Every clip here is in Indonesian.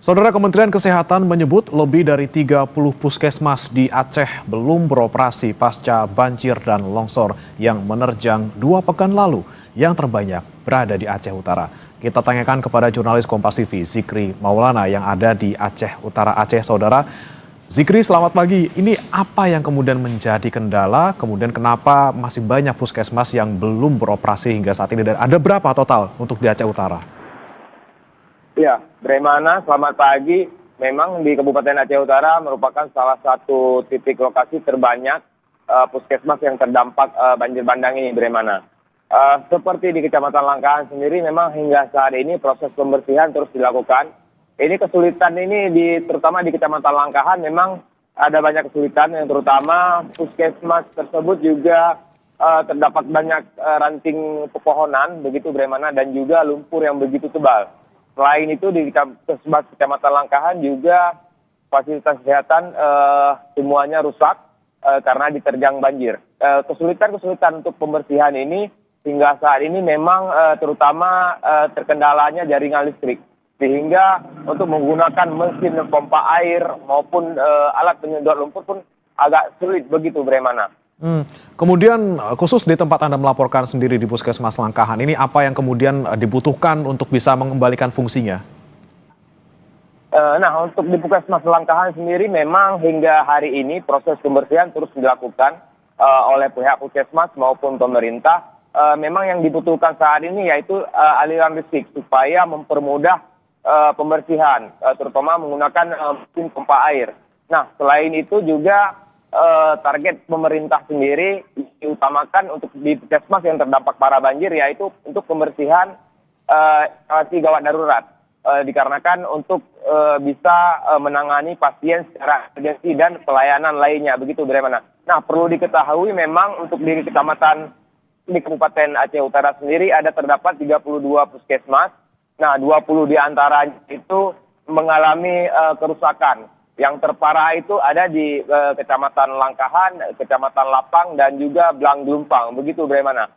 Saudara, Kementerian Kesehatan menyebut lebih dari 30 puskesmas di Aceh belum beroperasi pasca banjir dan longsor yang menerjang 2 pekan lalu, yang terbanyak berada di Aceh Utara. Kita tanyakan kepada jurnalis Kompas TV, Zikri Maulana yang ada di Aceh Utara Aceh, Saudara. Zikri, selamat pagi. Ini apa yang kemudian menjadi kendala, kemudian kenapa masih banyak puskesmas yang belum beroperasi hingga saat ini, dan ada berapa total untuk di Aceh Utara? Ya, Bremana, selamat pagi. Memang di Kabupaten Aceh Utara merupakan salah satu titik lokasi terbanyak puskesmas yang terdampak banjir bandang ini, Bremana. Seperti di Kecamatan Langkahan sendiri, memang hingga saat ini proses pembersihan terus dilakukan. Ini kesulitan ini terutama di Kecamatan Langkahan memang ada banyak kesulitan, yang terutama puskesmas tersebut juga terdapat banyak ranting pepohonan, begitu Bremana, dan juga lumpur yang begitu tebal. Selain itu di Kecamatan Langkahan juga fasilitas kesehatan semuanya rusak karena diterjang banjir. Kesulitan untuk pembersihan ini hingga saat ini memang terutama terkendalanya jaringan listrik. Sehingga untuk menggunakan mesin pompa air maupun alat penyedot lumpur pun agak sulit begitu, Bremana. Kemudian khusus di tempat Anda melaporkan sendiri di Puskesmas Langkahan, ini apa yang kemudian dibutuhkan untuk bisa mengembalikan fungsinya? Nah, untuk di Puskesmas Langkahan sendiri memang hingga hari ini proses pembersihan terus dilakukan oleh pihak Puskesmas maupun pemerintah. Memang yang dibutuhkan saat ini yaitu aliran listrik supaya mempermudah pembersihan, terutama menggunakan mesin pompa air. Nah, selain itu juga target pemerintah sendiri diutamakan untuk di puskesmas yang terdampak parah banjir, yaitu untuk pembersihan instalasi gawat darurat, dikarenakan untuk bisa menangani pasien secara emergensi dan pelayanan lainnya, begitu Bremana. Nah, perlu diketahui memang untuk di Kabupaten Aceh Utara sendiri terdapat 32 puskesmas. Nah, 20 di antaranya itu mengalami kerusakan. Yang terparah itu ada di Kecamatan Langkahan, Kecamatan Lapang, dan juga Blang Glumpang. Begitu, Bremana.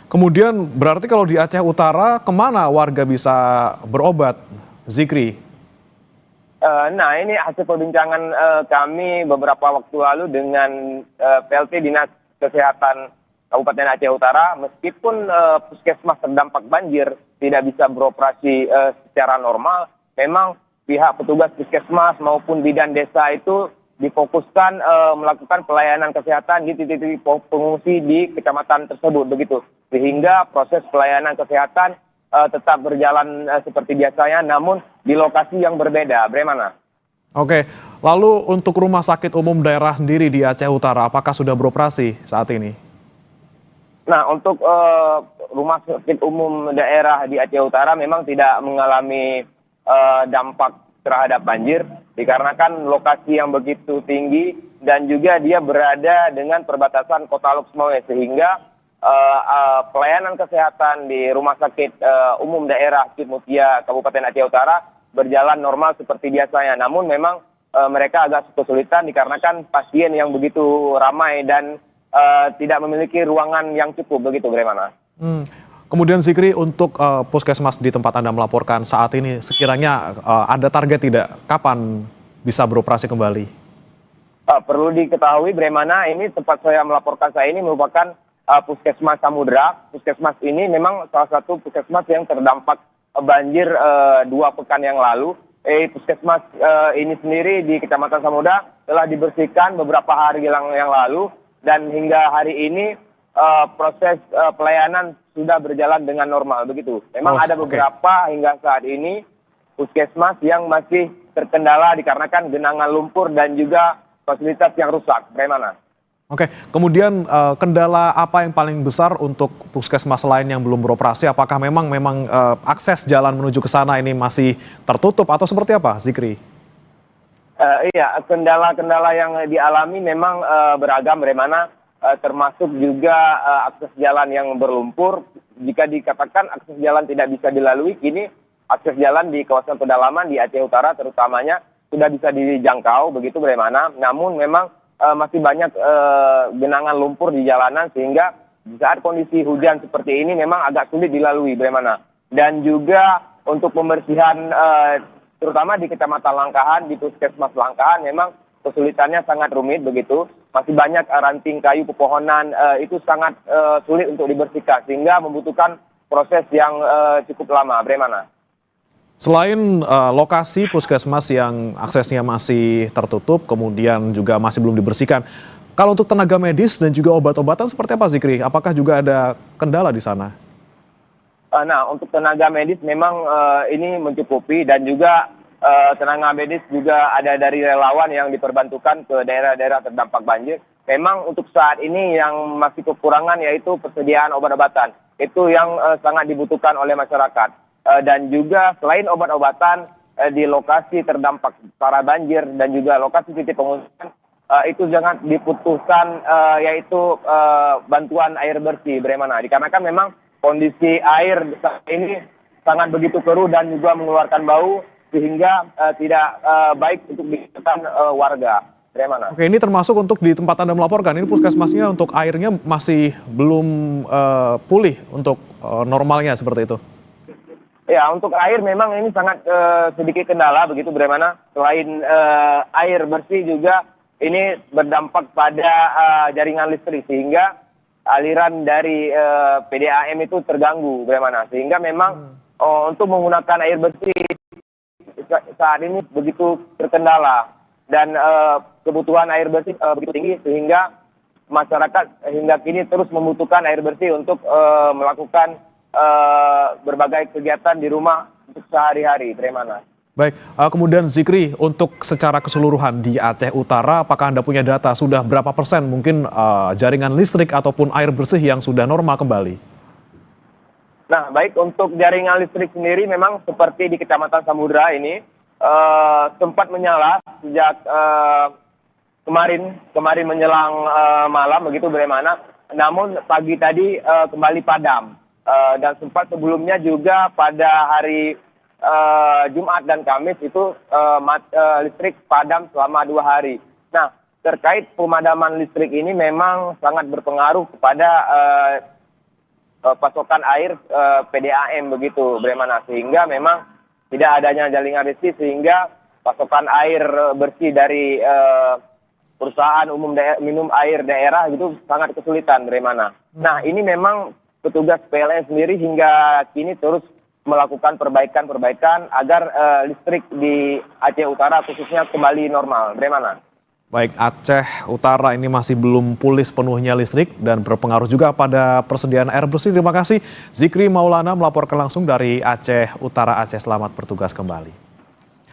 Kemudian berarti kalau di Aceh Utara, kemana warga bisa berobat, Zikri? Nah, ini hasil perbincangan kami beberapa waktu lalu dengan PLT Dinas Kesehatan Kabupaten Aceh Utara. Meskipun puskesmas terdampak banjir tidak bisa beroperasi secara normal, memang pihak petugas puskesmas maupun bidan desa itu difokuskan melakukan pelayanan kesehatan di titik-titik pengungsi di kecamatan tersebut, begitu. Sehingga proses pelayanan kesehatan tetap berjalan seperti biasanya, namun di lokasi yang berbeda, Bremana. Oke, lalu untuk rumah sakit umum daerah sendiri di Aceh Utara, apakah sudah beroperasi saat ini? Nah, untuk rumah sakit umum daerah di Aceh Utara memang tidak mengalami dampak terhadap banjir, dikarenakan lokasi yang begitu tinggi dan juga dia berada dengan perbatasan Kota Luxmawe, sehingga pelayanan kesehatan di Rumah Sakit Umum Daerah Mutia Kabupaten Aceh Utara berjalan normal seperti biasanya. Namun memang mereka agak kesulitan dikarenakan pasien yang begitu ramai dan tidak memiliki ruangan yang cukup, begitu Bremana. Kemudian Zikri, untuk puskesmas di tempat Anda melaporkan saat ini, sekiranya ada target tidak kapan bisa beroperasi kembali? Perlu diketahui Bremana, ini tempat saya melaporkan ini merupakan Puskesmas Samudra. Puskesmas ini memang salah satu puskesmas yang terdampak banjir 2 pekan yang lalu. Puskesmas ini sendiri di Kecamatan Samudra telah dibersihkan beberapa hari yang lalu, dan hingga hari ini proses pelayanan sudah berjalan dengan normal, begitu. Memang ada beberapa hingga saat ini puskesmas yang masih terkendala dikarenakan genangan lumpur dan juga fasilitas yang rusak, Bremana. Oke, kemudian kendala apa yang paling besar untuk puskesmas lain yang belum beroperasi? Apakah memang akses jalan menuju ke sana ini masih tertutup atau seperti apa, Zikri? Iya, kendala-kendala yang dialami memang beragam, Bremana. Termasuk juga akses jalan yang berlumpur. Jika dikatakan akses jalan tidak bisa dilalui, kini akses jalan di kawasan pedalaman di Aceh Utara terutamanya sudah bisa dijangkau, begitu Bremana. Namun memang masih banyak genangan lumpur di jalanan, sehingga di saat kondisi hujan seperti ini memang agak sulit dilalui, Bremana. Dan juga untuk pembersihan terutama di Kecamatan Langkahan, di Puskesmas Langkahan memang kesulitannya sangat rumit begitu. Masih banyak ranting kayu pepohonan itu sangat sulit untuk dibersihkan sehingga membutuhkan proses yang cukup lama. Bagaimana? Selain lokasi puskesmas yang aksesnya masih tertutup, kemudian juga masih belum dibersihkan, kalau untuk tenaga medis dan juga obat-obatan seperti apa, Zikri? Apakah juga ada kendala di sana? Nah, untuk tenaga medis memang ini mencukupi dan juga tenaga medis juga ada dari relawan yang diperbantukan ke daerah-daerah terdampak banjir. Memang untuk saat ini yang masih kekurangan yaitu persediaan obat-obatan. Itu yang sangat dibutuhkan oleh masyarakat. Dan juga selain obat-obatan di lokasi terdampak parah banjir dan juga lokasi titik pengungsian, itu jangan diputuskan yaitu bantuan air bersih. Bagaimana? Dikarenakan memang kondisi air saat ini sangat begitu keruh dan juga mengeluarkan bau sehingga tidak baik untuk digunakan warga. Bagaimana? Oke, ini termasuk untuk di tempat Anda melaporkan, ini puskesmasnya untuk airnya masih belum pulih untuk normalnya seperti itu? Ya, untuk air memang ini sangat sedikit kendala begitu. Bagaimana? Selain air bersih juga ini berdampak pada jaringan listrik sehingga aliran dari PDAM itu terganggu. Bagaimana? Sehingga memang untuk menggunakan air bersih saat ini begitu terkendala dan kebutuhan air bersih begitu tinggi sehingga masyarakat hingga kini terus membutuhkan air bersih untuk melakukan berbagai kegiatan di rumah untuk sehari-hari. Bagaimana? Baik, kemudian Zikri, untuk secara keseluruhan di Aceh Utara, apakah Anda punya data sudah berapa persen mungkin jaringan listrik ataupun air bersih yang sudah normal kembali? Nah, baik untuk jaringan listrik sendiri memang seperti di Kecamatan Samudra ini sempat menyala sejak kemarin menjelang malam begitu. Bagaimana? Namun pagi tadi kembali padam dan sempat sebelumnya juga pada hari Jumat dan Kamis itu listrik padam selama 2 hari. Nah, terkait pemadaman listrik ini memang sangat berpengaruh kepada pasokan air PDAM begitu. Bagaimana? Sehingga memang tidak adanya jaringan listrik sehingga pasokan air bersih dari perusahaan umum minum air daerah itu sangat kesulitan. Bagaimana? Nah, ini memang petugas PLN sendiri hingga kini terus melakukan perbaikan agar listrik di Aceh Utara khususnya kembali normal. Bagaimana? Baik, Aceh Utara ini masih belum pulih sepenuhnya listrik dan berpengaruh juga pada persediaan air bersih. Terima kasih Zikri Maulana melaporkan langsung dari Aceh Utara, Aceh. Selamat bertugas kembali.